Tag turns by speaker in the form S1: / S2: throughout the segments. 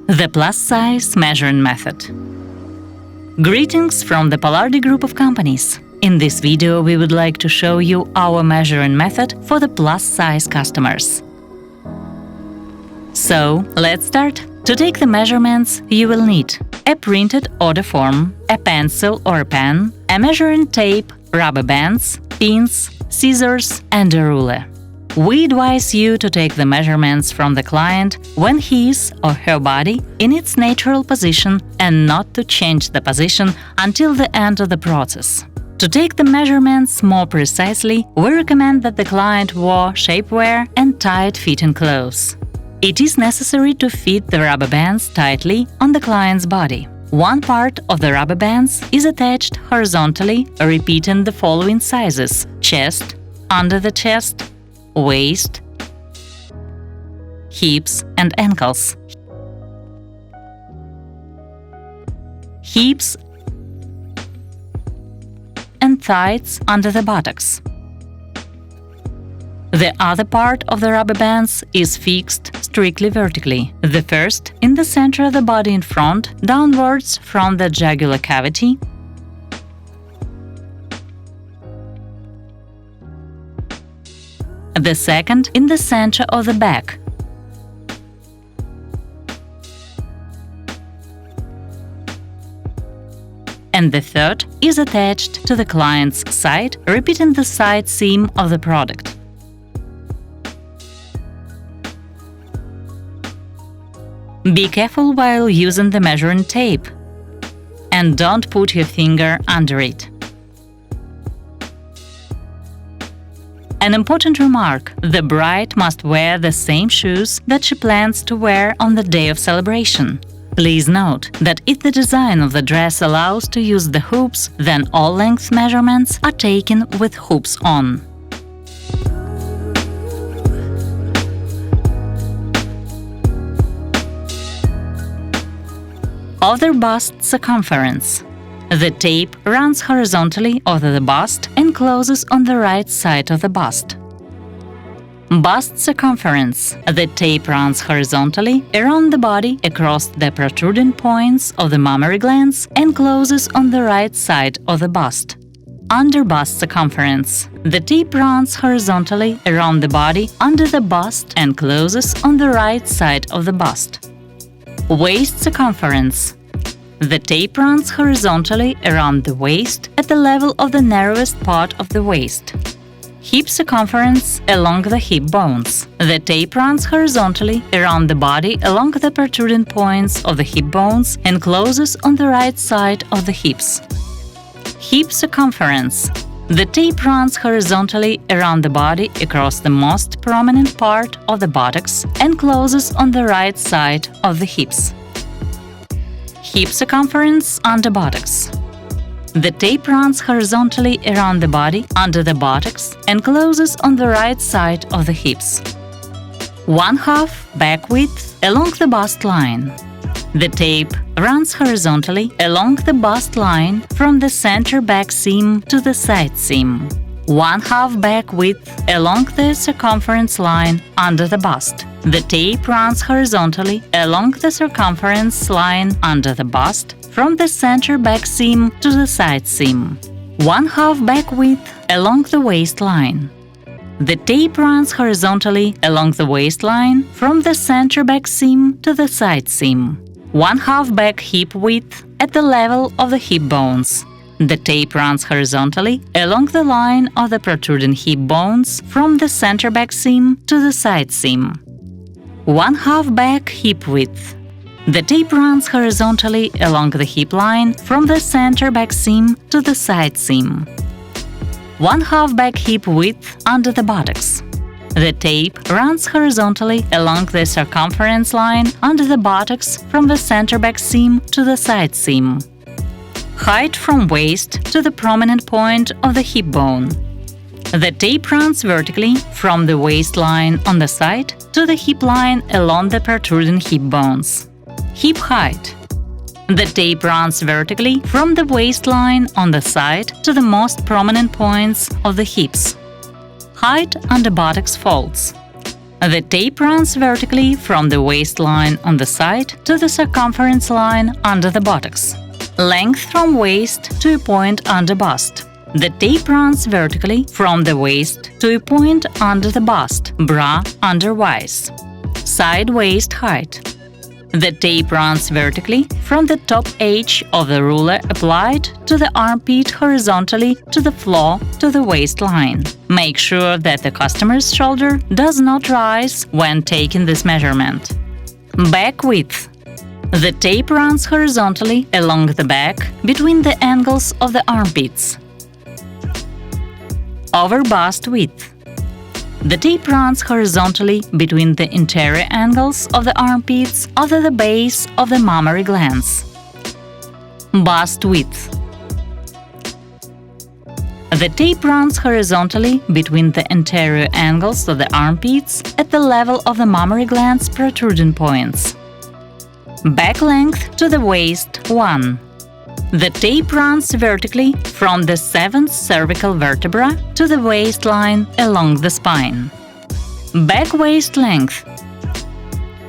S1: The plus-size measuring method. Greetings from the Pollardi Group of companies. In this video, we would like to show you our measuring method for the plus-size customers. So, let's start. To take the measurements, you will need a printed order form, a pencil or a pen, a measuring tape, rubber bands, pins, scissors and a ruler. We advise you to take the measurements from the client when his or her body in its natural position and not to change the position until the end of the process. To take the measurements more precisely, we recommend that the client wore shapewear and tight-fitting clothes. It is necessary to fit the rubber bands tightly on the client's body. One part of the rubber bands is attached horizontally, repeating the following sizes: chest, under the chest, waist, hips and ankles, hips and thighs under the buttocks. The other part of the rubber bands is fixed strictly vertically. The first in the center of the body in front, downwards from the jugular cavity, the second in the center of the back, and the third is attached to the client's side, repeating the side seam of the product. Be careful while using the measuring tape, and don't put your finger under it. An important remark: the bride must wear the same shoes that she plans to wear on the day of celebration. Please note that if the design of the dress allows to use the hoops, then all length measurements are taken with hoops on. Of the bust circumference. The tape runs horizontally over the bust and closes on the right side of the bust. Bust circumference. The tape runs horizontally around the body across the protruding points of the mammary glands and closes on the right side of the bust. Under bust circumference. The tape runs horizontally around the body under the bust and closes on the right side of the bust. Waist circumference. The tape runs horizontally around the waist at the level of the narrowest part of the waist. Hip circumference along the hip bones. The tape runs horizontally around the body along the protruding points of the hip bones and closes on the right side of the hips. Hip circumference. The tape runs horizontally around the body across the most prominent part of the buttocks and closes on the right side of the hips. Hip circumference under buttocks. The tape runs horizontally around the body under the buttocks and closes on the right side of the hips. 1/2 back width along the bust line. The tape runs horizontally along the bust line from the center back seam to the side seam. 1/2 back width along the circumference line under the bust. The tape runs horizontally along the circumference line under the bust from the center back seam to the side seam. 1/2 back width along the waistline. The tape runs horizontally along the waistline from the center back seam to the side seam. 1/2 back hip width at the level of the hip bones. The tape runs horizontally along the line of the protruding hip bones from the center back seam to the side seam. 1/2 back hip width. The tape runs horizontally along the hip line from the center back seam to the side seam. 1/2 back hip width under the buttocks. The tape runs horizontally along the circumference line under the buttocks from the center back seam to the side seam. Height from waist to the prominent point of the hip bone. The tape runs vertically from the waistline on the side to the hip line along the protruding hip bones. Hip height. The tape runs vertically from the waistline on the side to the most prominent points of the hips. Height under buttocks folds. The tape runs vertically from the waistline on the side to the circumference line under the buttocks. Length from waist to a point under bust. The tape runs vertically from the waist to a point under the bust, bra under vise. Side waist height. The tape runs vertically from the top edge of the ruler applied to the armpit horizontally to the floor to the waistline. Make sure that the customer's shoulder does not rise when taking this measurement. Back width. The tape runs horizontally along the back between the angles of the armpits. Over bust width. The tape runs horizontally between the interior angles of the armpits over the base of the mammary glands. Bust width. The tape runs horizontally between the interior angles of the armpits at the level of the mammary glands protruding points. Back length to the waist 1. The tape runs vertically from the 7th cervical vertebra to the waistline along the spine. Back waist length.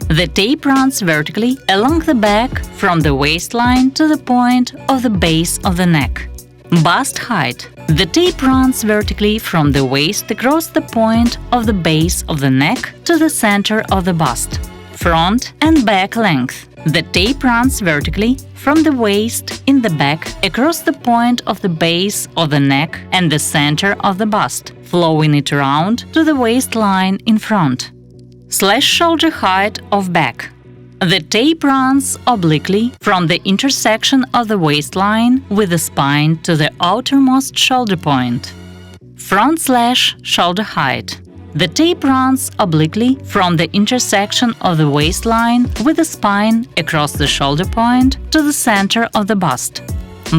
S1: The tape runs vertically along the back from the waistline to the point of the base of the neck. Bust height. The tape runs vertically from the waist across the point of the base of the neck to the center of the bust. Front and back length. The tape runs vertically from the waist in the back across the point of the base of the neck and the center of the bust, flowing it around to the waistline in front. Shoulder height of back. The tape runs obliquely from the intersection of the waistline with the spine to the outermost shoulder point. Front shoulder height. The tape runs obliquely from the intersection of the waistline with the spine across the shoulder point to the center of the bust.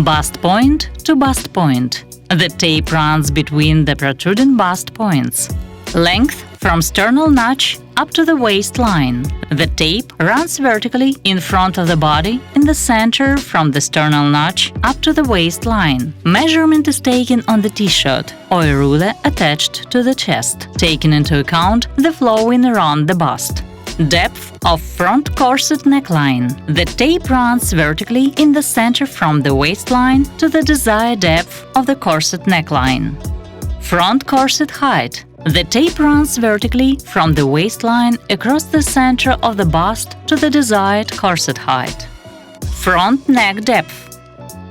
S1: Bust point to bust point. The tape runs between the protruding bust points. Length from sternal notch up to the waistline. The tape runs vertically in front of the body in the center from the sternal notch up to the waistline. Measurement is taken on the t-shirt or a ruler attached to the chest, taking into account the flowing around the bust. Depth of front corset neckline. The tape runs vertically in the center from the waistline to the desired depth of the corset neckline. Front corset height. The tape runs vertically from the waistline across the center of the bust to the desired corset height. Front neck depth.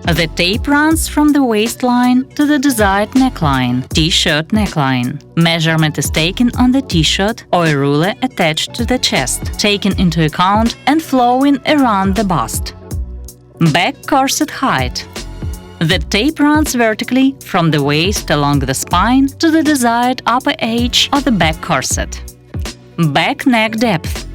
S1: The tape runs from the waistline to the desired neckline, t-shirt neckline. Measurement is taken on the t-shirt or a ruler attached to the chest, taken into account and flowing around the bust. Back corset height. The tape runs vertically from the waist along the spine to the desired upper edge of the back corset. Back neck depth.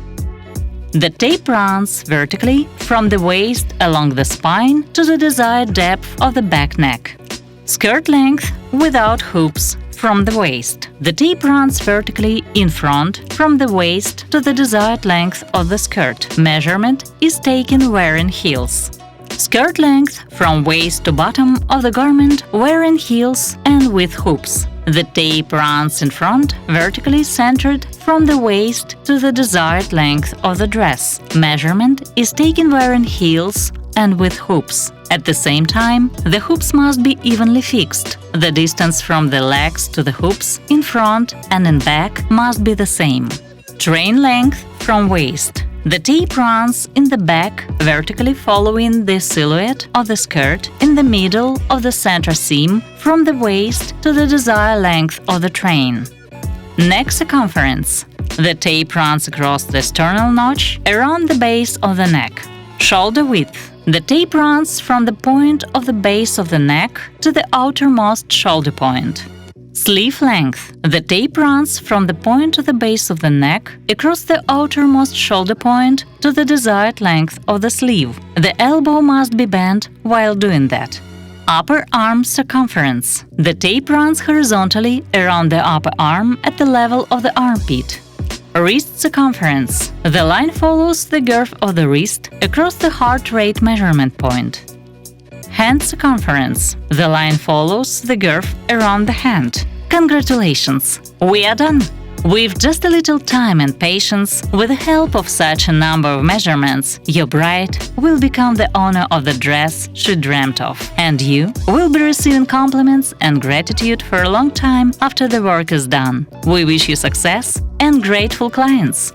S1: The tape runs vertically from the waist along the spine to the desired depth of the back neck. Skirt length without hoops from the waist. The tape runs vertically in front from the waist to the desired length of the skirt. Measurement is taken wearing heels. Skirt length from waist to bottom of the garment wearing heels and with hoops. The tape runs in front, vertically centered from the waist to the desired length of the dress. Measurement is taken wearing heels and with hoops. At the same time, the hoops must be evenly fixed. The distance from the legs to the hoops in front and in back must be the same. Train length from waist. The tape runs in the back, vertically following the silhouette of the skirt in the middle of the center seam from the waist to the desired length of the train. Neck circumference. The tape runs across the sternal notch around the base of the neck. Shoulder width. The tape runs from the point of the base of the neck to the outermost shoulder point. Sleeve length. The tape runs from the point of the base of the neck across the outermost shoulder point to the desired length of the sleeve. The elbow must be bent while doing that. Upper arm circumference. The tape runs horizontally around the upper arm at the level of the armpit. Wrist circumference. The line follows the girth of the wrist across the heart rate measurement point. Hand circumference. The line follows the girth around the hand. Congratulations! We are done! With just a little time and patience, with the help of such a number of measurements, your bride will become the owner of the dress she dreamt of, and you will be receiving compliments and gratitude for a long time after the work is done. We wish you success and grateful clients!